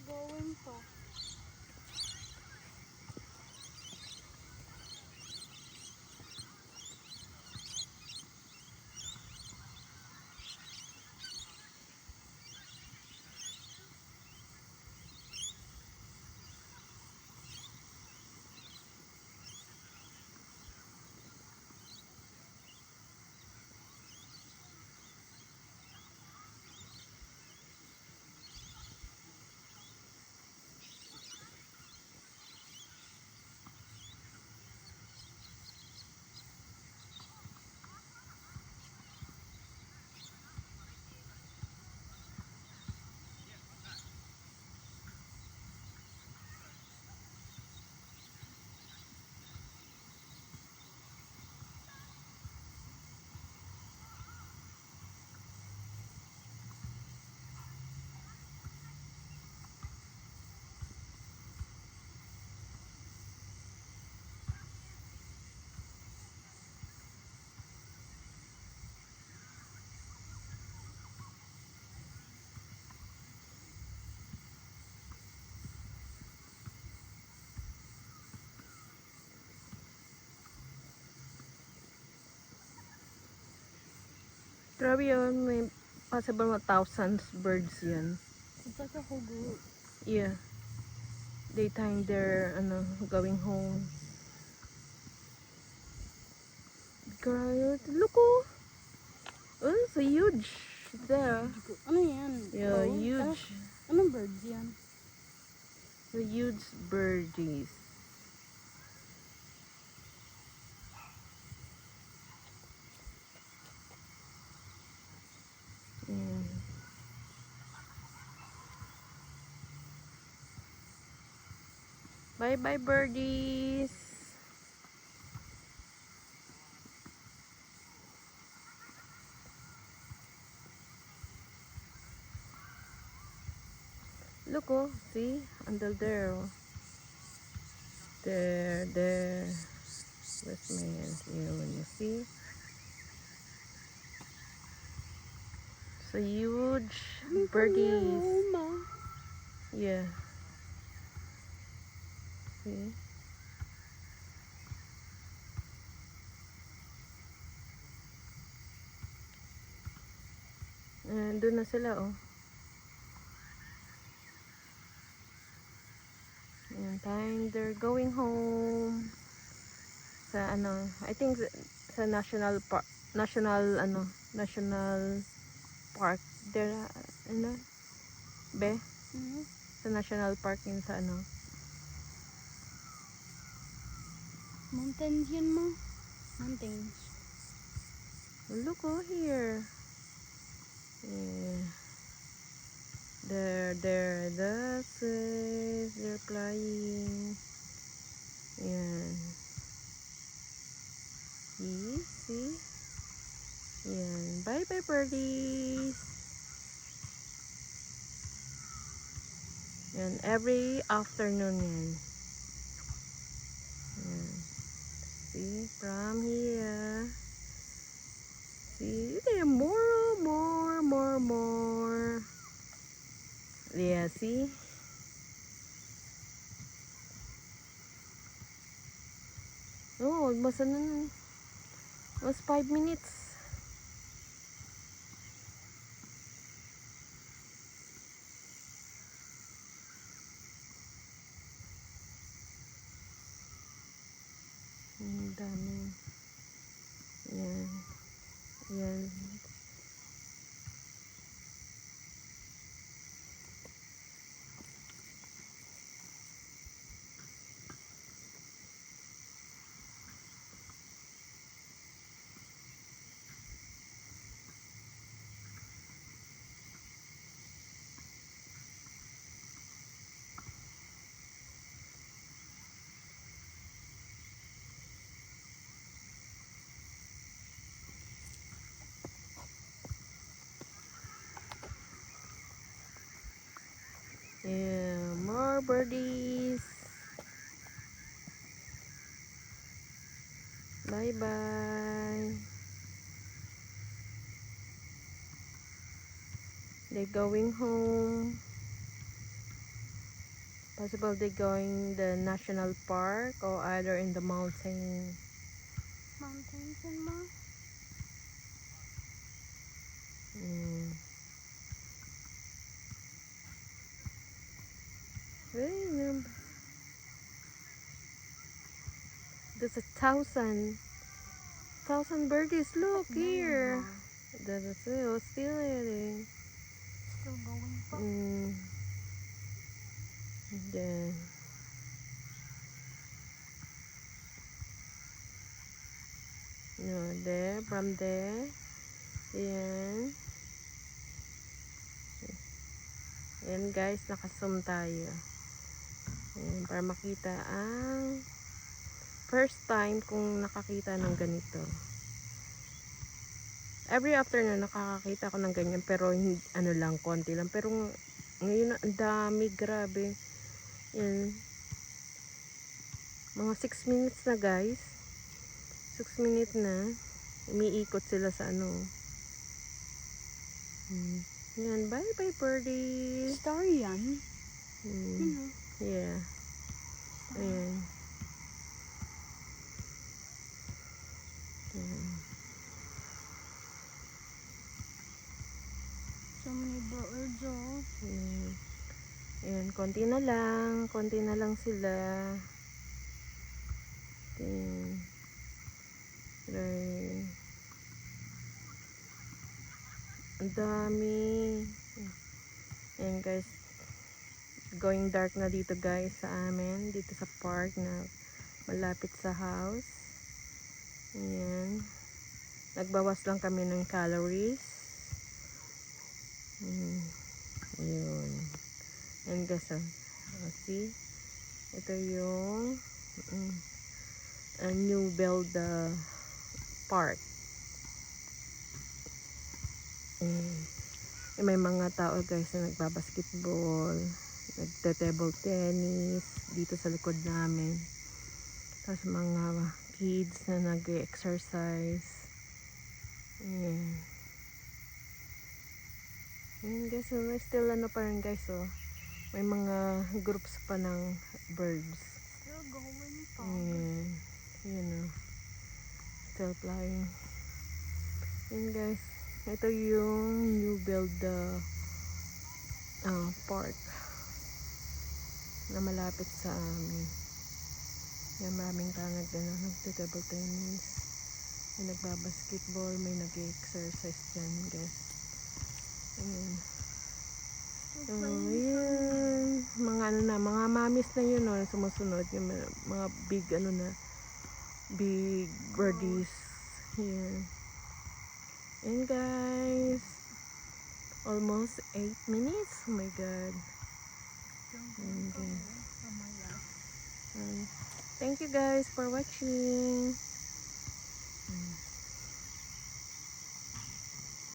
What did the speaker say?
Going pa. Grabe yun, may possible mga thousands birds yan. It's like a whole group. Yeah. Daytime they're going home. Grabe, look oh! Oh, it's a huge there. Ano yan? Yeah, Oh, huge. Anong birds yan? The huge birdies. Yeah. Bye bye birdies. Look oh, see? Under there oh. There. Where's my hand here when you see? It's a huge birdies. Yeah. See? And doon na sila oh. And time they're going home. Sa I think sa national park, national park there be sa national park yun sa Mountains yun mo. Mountains. look oh here. Yeah. That's it. They're flying. Yan. See? Yan. Bye bye birdies. Yan. Every afternoon yan. Yan. See? From here. See? There are more. Yeah, see? Oh, almost 5 minutes. Ang dami. Yan. Yan. Yeah, more birdies. Bye bye. They're going home. Possible they going the national park or either in the mountain. Mountains and ma. Mm. Hey, there's 1,000 birdies. Look here. That's still eating. Still going pa. Then, no, there, from there. Yan. Yan guys, naka-zoom tayo. Yan, para makita ang first time kung nakakita ng ganito. Every afternoon nakakakita ko ng ganyan, pero hindi, ano lang, konti lang. Pero ngayon ang dami, grabe. Yan. Mga 6 minutes na guys. 6 minutes na. Umiikot sila sa ano. Yan, bye bye birdie. Star yan. Yeah. Ayan. So many birds, oh. Ayan, konti na lang sila. Ayan. Ayan. Ang dami. Ayan guys, going dark na dito guys sa amin, dito sa park na malapit sa house. Ayan, nagbawas lang kami ng calories. Ayun. And guys, see, ito yung New Build Park. May mga tao guys na nagbabasketball, nagte-table tennis dito sa likod namin. Tapos mga kids na nag-exercise. Ayan. Ayan guys, may still ano pa rin guys, oh. May mga groups pa ng birds. Still going pa. Ayan. Ayan, oh. Still flying. Ayan guys, ito yung new build park na malapit sa amin. Yan, maraming tao nagte-table tennis, may nagbabasketball, may nag-exercise dyan guys. Ayan. Ayan. Mga ano na, mga mamis na yun, oh, sumusunod yung mga big ano na, big birdies. Ayan. And guys, almost 8 minutes. Oh my god. And, thank you guys for watching.